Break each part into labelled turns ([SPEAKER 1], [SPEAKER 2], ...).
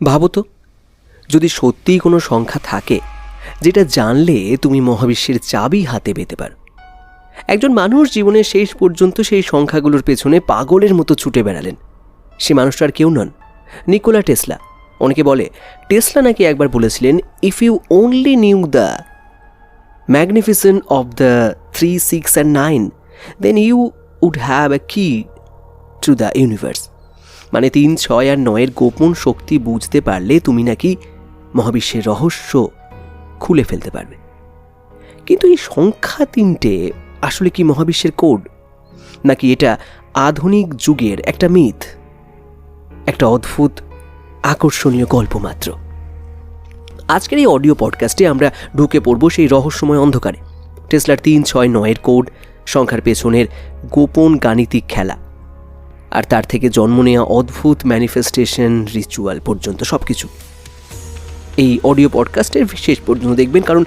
[SPEAKER 1] ভাবো তো, যদি সত্যিই কোনো সংখ্যা থাকে যেটা জানলে তুমি মহাবিশ্বের চাবি হাতে পেতে পারো। একজন মানুষ জীবনের শেষ পর্যন্ত সেই সংখ্যাগুলোর পেছনে পাগলের মতো ছুটে বেড়ালেন। সে মানুষটা আর কেউ নন, নিকোলা টেসলা। অনেকে বলে টেসলা নাকি একবার বলেছিলেন, if you only knew the magnificent of the 3, 6 and 9 then you would have a key to the universe. মানে 3, 6 আর 9 গোপন শক্তি বুঝতে পারলে তুমি নাকি মহাবিশ্বের রহস্য খুলে ফেলতে পারবে। কিন্তু এই সংখ্যা 3টে আসলে কি মহাবিশ্বের কোড, নাকি এটা আধুনিক যুগের একটা মিথ, একটা অদ্ভুত আকর্ষণীয় গল্প মাত্র? আজকের এই অডিও পডকাস্টে আমরা ঢুকে পড়ব সেই রহস্যময় অন্ধকারে, টেসলার 3, 6, 9 কোড, সংখ্যার পেছনের গোপন গাণিতিক খেলা, আর তার থেকে জন্ম নেওয়া অদ্ভুত ম্যানিফেস্টেশন রিচুয়াল পর্যন্ত সবকিছু। এই অডিও পডকাস্টের শেষ পর্যন্ত দেখবেন, কারণ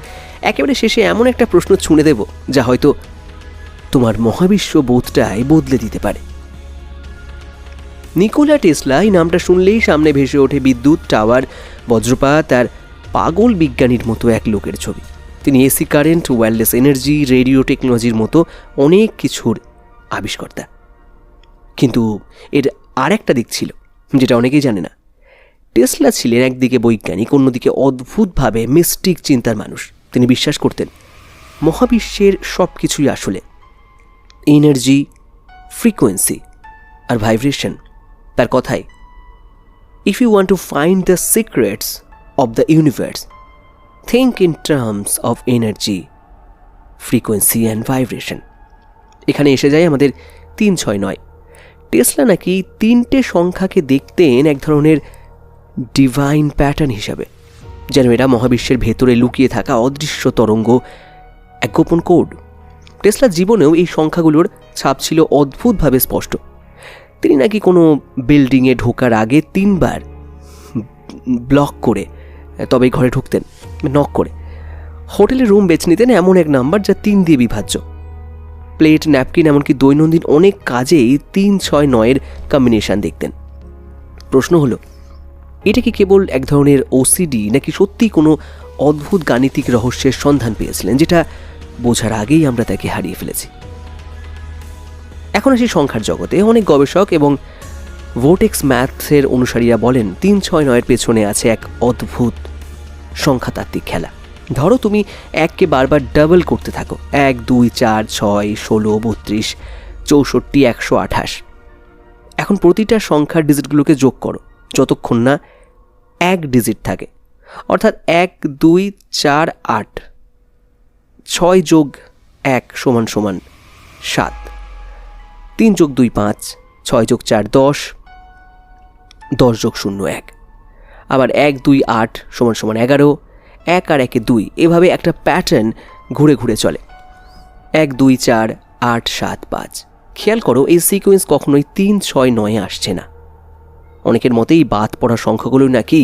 [SPEAKER 1] একেবারে শেষে এমন একটা প্রশ্ন ছুঁড়ে দেব যা হয়তো তোমার মহাবিশ্ব বোধটাই বদলে দিতে পারে। নিকোলা টেসলা, এই নামটা শুনলেই সামনে ভেসে ওঠে বিদ্যুৎ, টাওয়ার, বজ্রপাত আর পাগল বিজ্ঞানীর মতো এক লোকের ছবি। তিনি AC current, wireless energy, radio টেকনোলজির মতো অনেক কিছুর আবিষ্কর্তা। কিন্তু এর আর একটা দিক ছিল যেটা অনেকেই জানে না। টেসলা ছিলেন একদিকে বৈজ্ঞানিক, অন্যদিকে অদ্ভুতভাবে মিস্টিক চিন্তার মানুষ। তিনি বিশ্বাস করতেন মহাবিশ্বের সব কিছুই আসলে এনার্জি, ফ্রিকোয়েন্সি আর ভাইব্রেশন। তার কথায়, if you want to find the secrets of the universe, think in terms of energy, frequency and vibration. এখানে এসে যায় আমাদের 3, 6, 9। টেসলা নাকি 3টে সংখ্যাকে দেখতেন এক ধরনের ডিভাইন প্যাটার্ন হিসাবে, যেন এরা মহাবিশ্বের ভেতরে লুকিয়ে থাকা অদৃশ্য তরঙ্গ, এক গোপন কোড। টেসলার জীবনেও এই সংখ্যাগুলোর ছাপ ছিল অদ্ভুতভাবে স্পষ্ট। তিনি নাকি কোনো বিল্ডিংয়ে ঢোকার আগে 3 বার ব্লক করে তবেই ঘরে ঢুকতেন, নক করে। হোটেলে রুম বেছে নিতেন এমন এক নাম্বার যা 3 দিয়ে বিভাজ্য। প্লেট, ন্যাপকিন, এমনকি দৈনন্দিন অনেক কাজেই 3, 6, 9 কম্বিনেশন দেখতেন। প্রশ্ন হলো, এটা কি কেবল এক ধরনের ওসিডি, নাকি সত্যি কোনো অদ্ভুত গাণিতিক রহস্যের সন্ধান পেয়েছিলেন যেটা বোঝার আগেই আমরা তাকে হারিয়ে ফেলেছি? এখন আসি সংখ্যার জগতে। অনেক গবেষক এবং ভোর্টেক্স ম্যাথসের অনুসারীরা বলেন 3, 6, 9 পেছনে আছে এক অদ্ভুত সংখ্যাতাত্ত্বিক খেলা। ধরো তুমি 1কে বারবার ডাবল করতে থাকো, 1, 2, 4, 6, 16, 32, 64, 128। এখন প্রতিটা সংখ্যার ডিজিটগুলোকে যোগ করো যতক্ষণ না 1 ডিজিট থাকে, অর্থাৎ 1, 2, 4, 8, 6 যোগ 1 সমান সমান 7, 3 যোগ 2, 5, 6 যোগ 4, 10, 10 যোগ 0, 1, আবার 1, 2, 8 সমান সমান 11, 1 আর 1 2। এভাবে একটা প্যাটার্ন ঘুরে ঘুরে চলে, 1, 2, 4, 8, 7, 5। খেয়াল করো, এই সিকোয়েন্স কখনোই 3, 6, 9 আসছে না। অনেকের মতেই বাদ পড়া সংখ্যাগুলো নাকি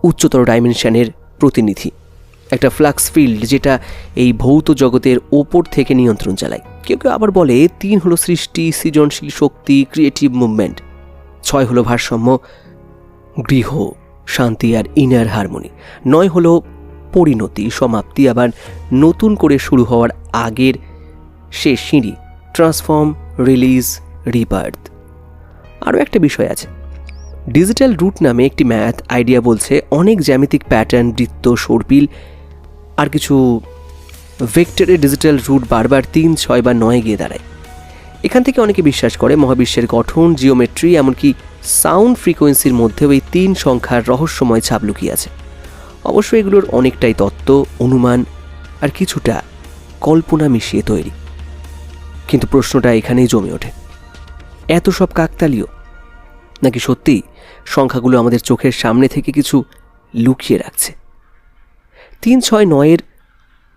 [SPEAKER 1] উচ্চতর ডাইমেনশনের প্রতিনিধি, একটা ফ্লাক্স ফিল্ড যেটা এই ভৌত জগতের ওপর থেকে নিয়ন্ত্রণ চালায়। কেউ কেউ আবার বলে 3 হলো সৃষ্টি, সৃজনশীল শক্তি, ক্রিয়েটিভ মুভমেন্ট। 6 হলো ভারসাম্য, গৃহ, শান্তি আর ইনার হারমোনি। 9 হলো পরিণতি, সমাপ্তি, আবার নতুন করে শুরু হওয়ার আগের শেষ সিঁড়ি, ট্রান্সফর্ম, রিলিজ, রিবার্থ। আরও একটা বিষয় আছে, ডিজিটাল রুট নামে একটি ম্যাথ আইডিয়া বলছে অনেক জ্যামিতিক প্যাটার্ন, বৃত্ত, সর্পিল আর কিছু ভেক্টরের ডিজিটাল রুট বারবার 3, 6 বা 9 গিয়ে দাঁড়ায়। এখান থেকে অনেকে বিশ্বাস করে মহাবিশ্বের গঠন, জিওমেট্রি, এমনকি সাউন্ড ফ্রিকোয়েন্সির মধ্যেও এই 3 সংখ্যার রহস্যময় ছাপ লুকিয়ে আছে। অবশ্যই এগুলোর অনেকটাই তত্ত্ব, অনুমান আর কিছুটা কল্পনা মিশিয়ে তৈরি। কিন্তু প্রশ্নটা এখানেই জমে ওঠে, এত সব কাকতালীয়, নাকি সত্যি সংখ্যাগুলো আমাদের চোখের সামনে থেকে কিছু লুকিয়ে রাখছে? 3, 6, 9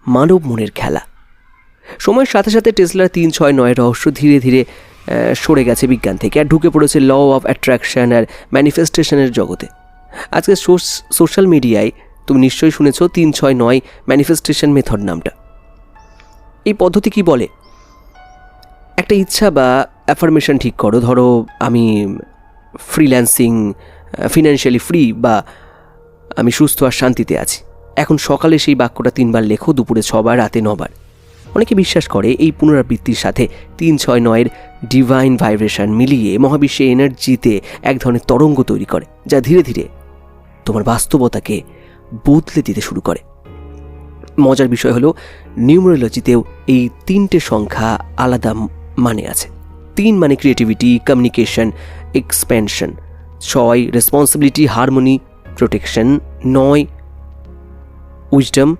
[SPEAKER 1] মানব মনের খেলা। সময়ের সাথে সাথে টেসলার 3, 6, 9 রহস্য ধীরে ধীরে সরে গেছে বিজ্ঞান থেকে আর ঢুকে পড়েছে ল অফ অ্যাট্রাকশন আর ম্যানিফেস্টেশনের জগতে। আজকে সোশ্যাল মিডিয়ায় তুমি নিশ্চয়ই শুনেছ 3, 6, 9 ম্যানিফেস্টেশন মেথড নামটা। এই পদ্ধতি কি বলে? একটা ইচ্ছা বা অ্যাফার্মেশন ঠিক করো, ধরো আমি ফ্রিল্যান্সিং ফিনান্সিয়ালি ফ্রি বা আমি সুস্থ আর শান্তিতে আছি। এখন সকালে সেই বাক্যটা 3 বার লেখো, দুপুরে 6 বার, রাতে 9 বার। অনেকে বিশ্বাস করে এই পুনরাবৃত্তির সাথে 3-6-9-এর ডিভাইন ভাইব্রেশন মিলিয়ে মহাবিশ্বে এনার্জিতে এক ধরনের তরঙ্গ তৈরি করে, যা ধীরে ধীরে তোমার বাস্তবতাকে বদলে দিতে শুরু করে। মজার বিষয় হলো নিউমেরোলজিতেও এই 3টে সংখ্যা আলাদা মানে আছে। 3 মানে creativity, communication, expansion. 6 responsibility, harmony, protection. 9 wisdom,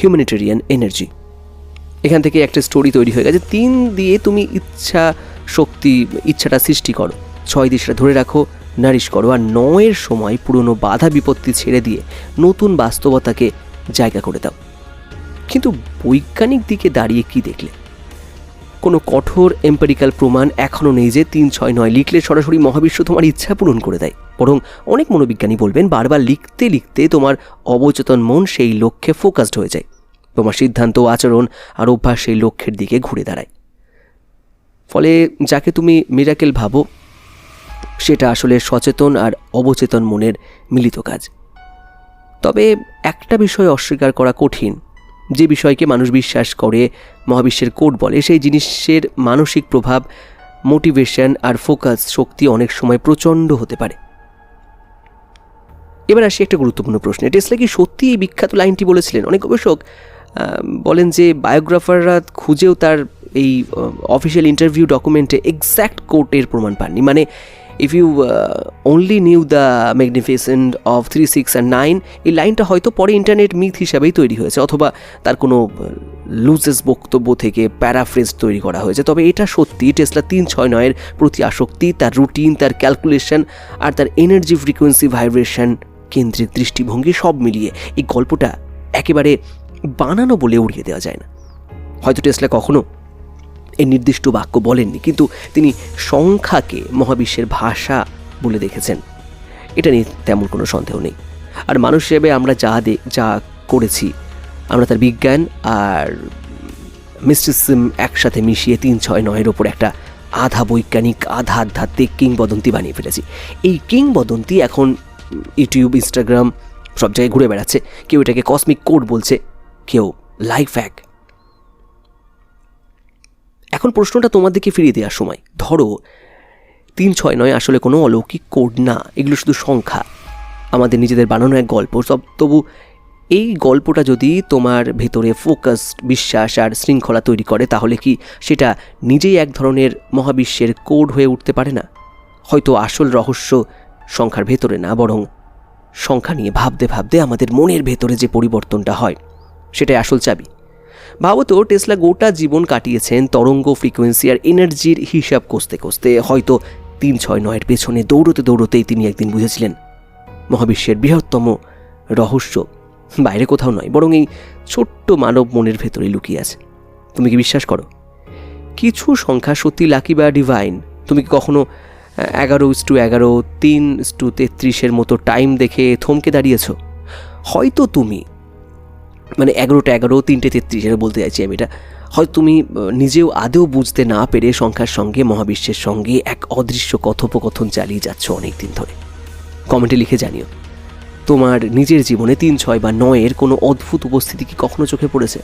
[SPEAKER 1] humanitarian energy. এখান থেকে একটা স্টোরি তৈরি হয়ে গেছে। 3 দিয়ে তুমি ইচ্ছাটা সৃষ্টি করো, 6 দিয়ে সেটা ধরে রাখো, নারিশ করো, আর 9-এর সময় পুরনো বাধা বিপত্তি ছেড়ে দিয়ে নতুন বাস্তবতাকে জায়গা করে দাও। কিন্তু বৈজ্ঞানিক দিকে দাঁড়িয়ে কি দেখলে? কোনো কঠোর এম্পেরিক্যাল প্রমাণ এখনও নেই যে 3-6-9 লিখলে সরাসরি মহাবিশ্ব তোমার ইচ্ছা পূরণ করে দেয়। বরং অনেক মনোবিজ্ঞানী বলবেন বারবার লিখতে লিখতে তোমার অবচেতন মন সেই লক্ষ্যে ফোকাসড হয়ে যায়। তোমার সিদ্ধান্ত, আচরণ আর অভ্যাস সেই লক্ষ্যের দিকে ঘুরে দাঁড়ায়। ফলে যাকে তুমি মিরাকেল ভাবো সেটা আসলে সচেতন আর অবচেতন মনের মিলিত কাজ। তবে একটা বিষয় অস্বীকার করা কঠিন, যে বিষয়কে মানুষ বিশ্বাস করে মহাবিশ্বের কোড বলে, সেই জিনিসের মানসিক প্রভাব, মোটিভেশন আর ফোকাস শক্তি অনেক সময় প্রচণ্ড হতে পারে। এবার আসি একটা গুরুত্বপূর্ণ প্রশ্নে। টেসলা কি সত্যি এই বিখ্যাত লাইনটি বলেছিলেন? অনেক গবেষক বলেন যে বায়োগ্রাফাররা খুঁজেও তার এই অফিসিয়াল ইন্টারভিউ ডকুমেন্টে এক্স্যাক্ট কোটের প্রমাণ পাননি। মানে if you only knew the magnificent of 3, 6 and 9, এই লাইনটা হয়তো পরে ইন্টারনেট মিথ হিসাবেই তৈরি হয়েছে, অথবা তার কোনো লুজেস বক্তব্য থেকে প্যারাফ্রেজ তৈরি করা হয়েছে। তবে এটা সত্যি, টেসলা 3-6-9-এর প্রতি আসক্তি, তার রুটিন, তার ক্যালকুলেশন আর তার এনার্জি ফ্রিকোয়েন্সি ভাইব্রেশন কেন্দ্রিক দৃষ্টিভঙ্গি সব মিলিয়ে এই গল্পটা একেবারে বানানো বলে উড়িয়ে দেওয়া যায় না। হয়তো টেসলা কখনো এই নির্দিষ্ট বাক্য বলেননি, কিন্তু তিনি সংখ্যাকে মহাবিশ্বের ভাষা বলে দেখেছেন, এটা নিয়ে তেমন কোনো সন্দেহ নেই। আর মানুষ হিসেবে আমরা যা করেছি, আমরা তার বিজ্ঞান আর মিস্টিসিজম একসাথে মিশিয়ে 3-6-9-এর ওপর একটা আধা বৈজ্ঞানিক আধা আধ্যাত্মিক কিংবদন্তি বানিয়ে ফেলেছি। এই কিংবদন্তি এখন ইউটিউব, ইনস্টাগ্রাম সব জায়গায় ঘুরে বেড়াচ্ছে। কেউ এটাকে কসমিক কোড বলছে, কেউ লাইফ হ্যাক। এখন প্রশ্নটা তোমার দিকে ফিরিয়ে দেওয়ার সময়। ধরো 3-6-9 আসলে কোনো অলৌকিক কোড না, এগুলো শুধু সংখ্যা, আমাদের নিজেদের বানানো এক গল্প। তবু এই গল্পটা যদি তোমার ভেতরে ফোকাস, বিশ্বাস আর শৃঙ্খলা তৈরি করে, তাহলে কি সেটা নিজেই এক ধরনের মহাবিশ্বের কোড হয়ে উঠতে পারে না? হয়তো আসল রহস্য সংখ্যার ভেতরে না, বরং সংখ্যা নিয়ে ভাবতে ভাবতে আমাদের মনের ভেতরে যে পরিবর্তনটা হয়, সেটাই আসল চাবি। ভাবো তো, টেসলা গোটা জীবন কাটিয়েছেন তরঙ্গ, ফ্রিকোয়েন্সি আর এনার্জির হিসাব কষতে কষতে। হয়তো 3-6-9-এর পেছনে দৌড়তে দৌড়তেই তিনি একদিন বুঝেছিলেন মহাবিশ্বের বৃহত্তম রহস্য বাইরে কোথাও নয়, বরং এই ছোট্ট মানব মনের ভেতরেই লুকিয়ে আছে। তুমি কি বিশ্বাস করো কিছু সংখ্যা সত্যি লাকি বা ডিভাইন? তুমি কি কখনো 11:11, 3:33 মতো টাইম দেখে থমকে দাঁড়িয়েছ? হয়তো তুমি 11:11, 3:33 বলতে চাইছি আমি এটা, হয়তো তুমি নিজেও আদৌ বুঝতে না পেরে সংখ্যার সঙ্গে, মহাবিশ্বের সঙ্গে এক অদৃশ্য কথোপকথন চালিয়ে যাচ্ছ অনেক দিন ধরে। কমেন্টে লিখে জানিও তোমার নিজের জীবনে 3-6 বা 9-এর কোনো অদ্ভুত উপস্থিতি কি কখনো চোখে পড়েছে?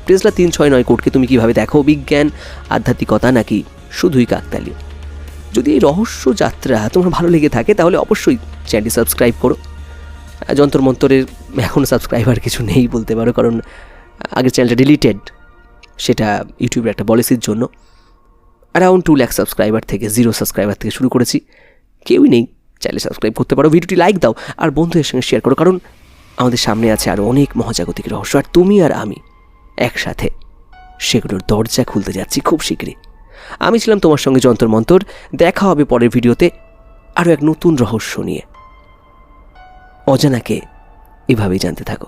[SPEAKER 1] টেসলা 3-6-9 কোডকে তুমি কিভাবে দেখো? বিজ্ঞান, আধ্যাত্মিকতা নাকি শুধুই কাকতালি? যদি এই রহস্য যাত্রা তোমার ভালো লেগে থাকে তাহলে অবশ্যই চ্যানেলটি সাবস্ক্রাইব করো। যন্তর মন্তরের এখনও সাবস্ক্রাইবার কিছু নেই বলতে পারো, কারণ আগের চ্যানেলটা ডিলিটেড, সেটা ইউটিউবের একটা পলিসির জন্য। অ্যারাউন্ড 2 লাখ সাবস্ক্রাইবার থেকে 0 সাবস্ক্রাইবার থেকে শুরু করেছি, কেউই নেই। চ্যানেল সাবস্ক্রাইব করতে পারো, ভিডিওটি লাইক দাও আর বন্ধুদের সঙ্গে শেয়ার করো, কারণ আমাদের সামনে আছে আরও অনেক মহাজাগতিক রহস্য, আর তুমি আর আমি একসাথে সেগুলোর দরজা খুলতে যাচ্ছি খুব শীঘ্রই। আমি ছিলাম তোমার সঙ্গে যন্তর মন্তর। দেখা হবে পরের ভিডিওতে আরও এক নতুন রহস্য নিয়ে। অজানাকে এভাবেই জানতে থাকো।